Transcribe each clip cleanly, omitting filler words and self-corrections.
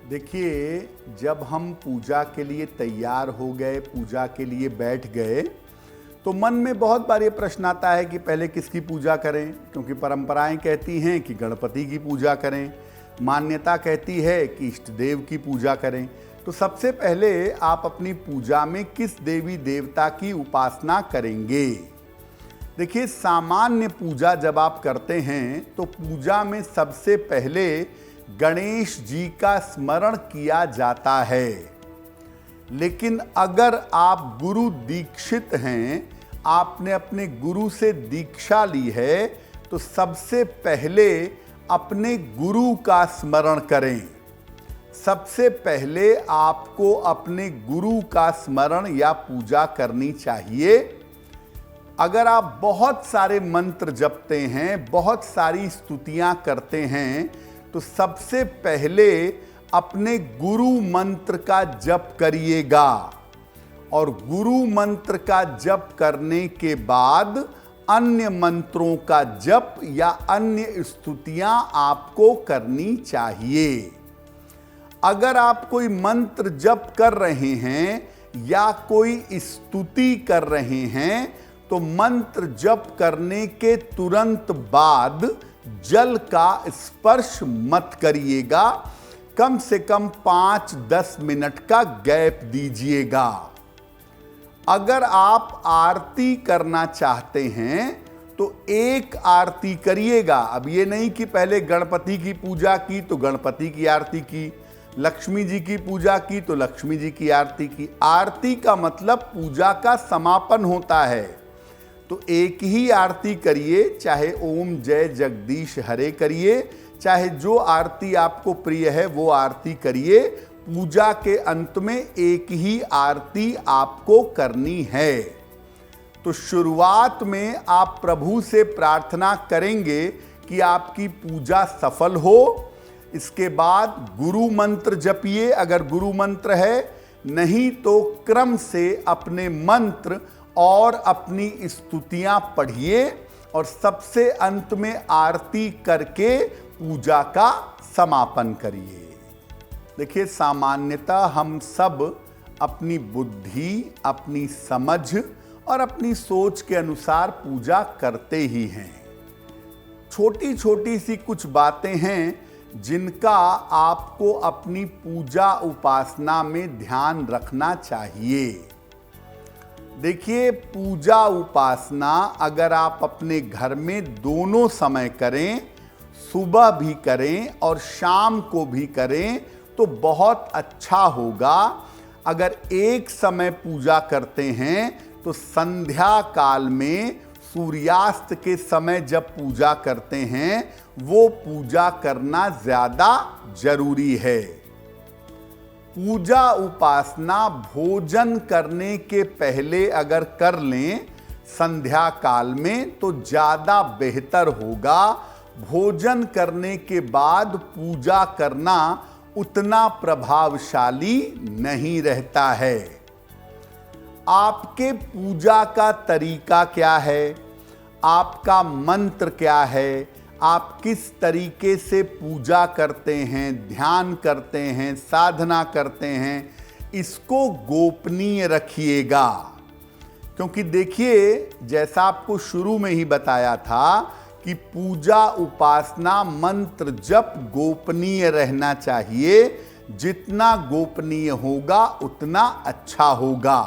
देखिए, जब हम पूजा के लिए तैयार हो गए, पूजा के लिए बैठ गए, तो मन में बहुत बार ये प्रश्न आता है कि पहले किसकी पूजा करें, क्योंकि परंपराएं कहती हैं कि गणपति की पूजा करें, मान्यता कहती है कि इष्ट देव की पूजा करें। तो सबसे पहले आप अपनी पूजा में किस देवी देवता की उपासना करेंगे? देखिए, सामान्य पूजा जब आप करते हैं तो पूजा में सबसे पहले गणेश जी का स्मरण किया जाता है। लेकिन अगर आप गुरु दीक्षित हैं, आपने अपने गुरु से दीक्षा ली है, तो सबसे पहले अपने गुरु का स्मरण करें। सबसे पहले आपको अपने गुरु का स्मरण या पूजा करनी चाहिए। अगर आप बहुत सारे मंत्र जपते हैं, बहुत सारी स्तुतियां करते हैं, तो सबसे पहले अपने गुरु मंत्र का जप करिएगा और गुरु मंत्र का जप करने के बाद अन्य मंत्रों का जप या अन्य स्तुतियां आपको करनी चाहिए। अगर आप कोई मंत्र जप कर रहे हैं या कोई स्तुति कर रहे हैं, तो मंत्र जप करने के तुरंत बाद जल का स्पर्श मत करिएगा। कम से कम 5-10 मिनट का गैप दीजिएगा। अगर आप आरती करना चाहते हैं तो एक आरती करिएगा। अब ये नहीं कि पहले गणपति की पूजा की तो गणपति की आरती की, लक्ष्मी जी की पूजा की तो लक्ष्मी जी की आरती की। आरती का मतलब पूजा का समापन होता है। तो एक ही आरती करिए, चाहे ओम जय जगदीश हरे करिए, चाहे जो आरती आपको प्रिय है वो आरती करिए। पूजा के अंत में एक ही आरती आपको करनी है। तो शुरुआत में आप प्रभु से प्रार्थना करेंगे कि आपकी पूजा सफल हो। इसके बाद गुरु मंत्र जपिए, अगर गुरु मंत्र है, नहीं तो क्रम से अपने मंत्र और अपनी स्तुतियां पढ़िए और सबसे अंत में आरती करके पूजा का समापन करिए। देखिए, सामान्यतः हम सब अपनी बुद्धि, अपनी समझ और अपनी सोच के अनुसार पूजा करते ही हैं। छोटी छोटी सी कुछ बातें हैं जिनका आपको अपनी पूजा उपासना में ध्यान रखना चाहिए। देखिए, पूजा उपासना अगर आप अपने घर में दोनों समय करें, सुबह भी करें और शाम को भी करें, तो बहुत अच्छा होगा। अगर एक समय पूजा करते हैं तो संध्या काल में सूर्यास्त के समय जब पूजा करते हैं, वो पूजा करना ज़्यादा जरूरी है। पूजा उपासना भोजन करने के पहले अगर कर लें संध्या काल में तो ज़्यादा बेहतर होगा। भोजन करने के बाद पूजा करना उतना प्रभावशाली नहीं रहता है। आपके पूजा का तरीका क्या है? आपका मंत्र क्या है? आप किस तरीके से पूजा करते हैं, ध्यान करते हैं, साधना करते हैं, इसको गोपनीय रखिएगा। क्योंकि देखिए, जैसा आपको शुरू में ही बताया था कि पूजा उपासना मंत्र जप गोपनीय रहना चाहिए। जितना गोपनीय होगा उतना अच्छा होगा।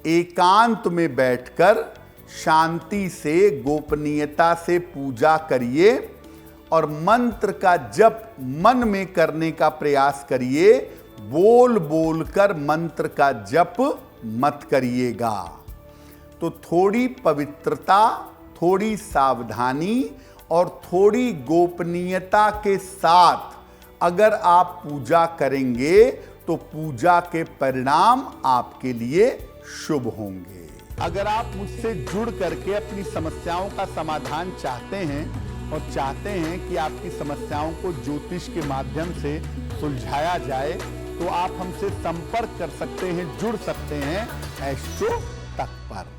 एकांत में बैठकर शांति से, गोपनीयता से पूजा करिए और मंत्र का जप मन में करने का प्रयास करिए। बोल बोल कर मंत्र का जप मत करिएगा। तो थोड़ी पवित्रता, थोड़ी सावधानी और थोड़ी गोपनीयता के साथ अगर आप पूजा करेंगे तो पूजा के परिणाम आपके लिए शुभ होंगे। अगर आप मुझसे जुड़ करके अपनी समस्याओं का समाधान चाहते हैं और चाहते हैं कि आपकी समस्याओं को ज्योतिष के माध्यम से सुलझाया जाए, तो आप हमसे संपर्क कर सकते हैं, जुड़ सकते हैं एस्ट्रो तक पर।